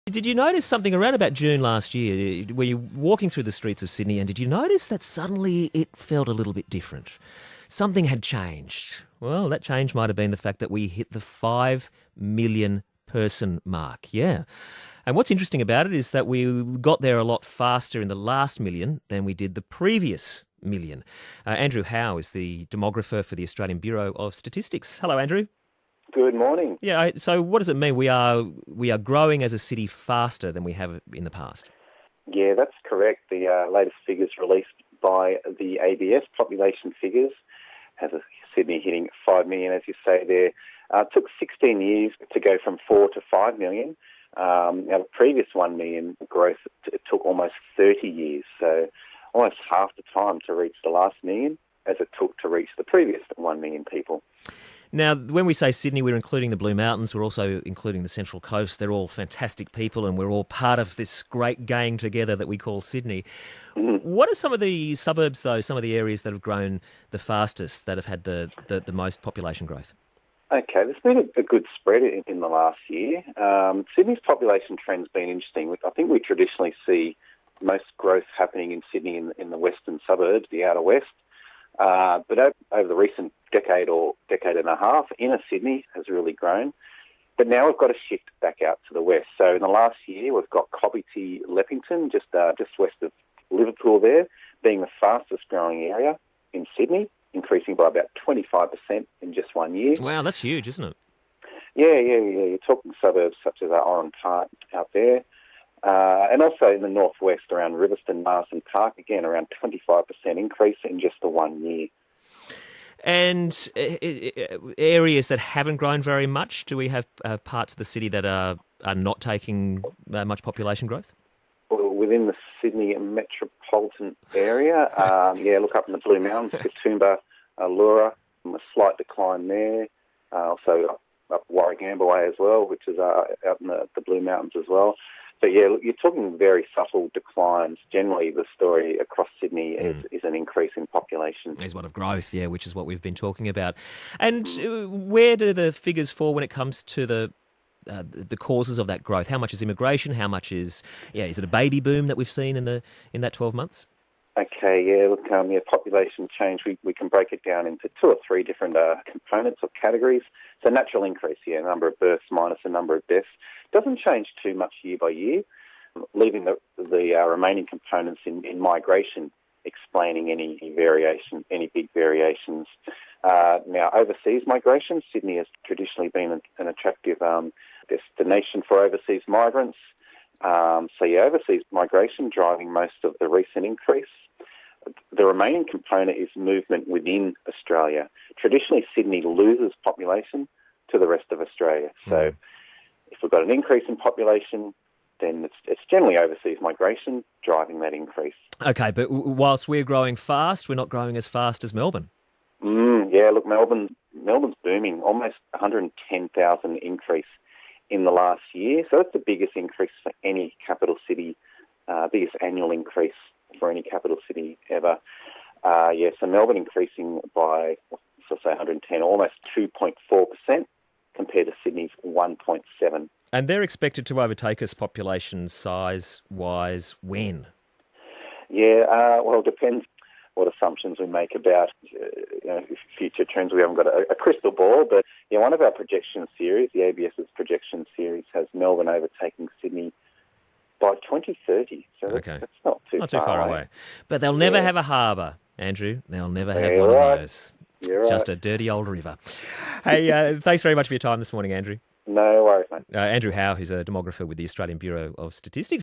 Did you notice something around about June last year? Were you walking through the streets of Sydney and did you notice that suddenly it felt a little bit different? Something had changed. Well, that change might have been the fact that we hit the 5 million person mark. Yeah. And what's interesting about it is that we got there a lot faster in the last million than we did the previous million. Andrew Howe is the demographer for the Australian Bureau of Statistics. Hello, Andrew. Good morning. Yeah, so what does it mean? We are growing as a city faster than we have in the past. Yeah, that's correct. The latest figures released by the ABS, population figures, has Sydney hitting 5 million, as you say there. It took 16 years to go from 4 to 5 million. Now, the previous 1 million growth, it took almost 30 years, so almost half the time to reach the last million as it took to reach the previous 1 million people. Now, when we say Sydney, we're including the Blue Mountains, we're also including the Central Coast. They're all fantastic people and we're all part of this great gang together that we call Sydney. What are some of the suburbs, though, some of the areas that have grown the fastest, that have had the most population growth? Okay, there's been a good spread in the last year. Sydney's population trend's been interesting. I think we traditionally see most growth happening in Sydney in the western suburbs, the outer west. But over the recent decade or decade and a half, inner Sydney has really grown. But now we've got to shift back out to the west. So in the last year, we've got Cobbitty, Leppington, just west of Liverpool there, being the fastest growing area in Sydney, increasing by about 25% in just 1 year. Wow, that's huge, isn't it? Yeah. You're talking suburbs such as Oran Park out there. And also in the northwest around Riverston, Marsden Park, again around 25% increase in just the 1 year. And areas that haven't grown very much, do we have parts of the city that are not taking much population growth? Well, within the Sydney metropolitan area, look up in the Blue Mountains, Katoomba, Allura, a slight decline there. Also up Warragamba way as well, which is out in the Blue Mountains as well. But yeah, you're talking very subtle declines. Generally, the story across Sydney is an increase in population. Is one of growth, yeah, which is what we've been talking about. And where do the figures fall when it comes to the causes of that growth? How much is immigration? How much is it a baby boom that we've seen in that 12 months? Okay, look, population change, we can break it down into 2 or 3 different components or categories. So natural increase, number of births minus the number of deaths. Doesn't change too much year by year, leaving the remaining components in migration explaining any big variations. Now, overseas migration, Sydney has traditionally been an attractive destination for overseas migrants. Overseas migration driving most of the recent increase. The remaining component is movement within Australia. Traditionally, Sydney loses population to the rest of Australia. So if we've got an increase in population, then it's generally overseas migration driving that increase. Okay, but whilst we're growing fast, we're not growing as fast as Melbourne. Look, Melbourne's booming, almost 110,000 increase in the last year. So that's the biggest increase for any capital city, biggest annual increase for any capital city ever. So Melbourne increasing by, 110, almost 2.4% compared to Sydney's 1.7. And they're expected to overtake us population size-wise when? It depends what assumptions we make about future trends. We haven't got a crystal ball, but one of our projection series, the ABS's projection series, has Melbourne overtaking Sydney by 2030. So that's not too far away. But they'll never have a harbour, Andrew. They'll never have one of those. You're right. Just a dirty old river. Hey, thanks very much for your time this morning, Andrew. No worries, mate. Andrew Howe, who's a demographer with the Australian Bureau of Statistics.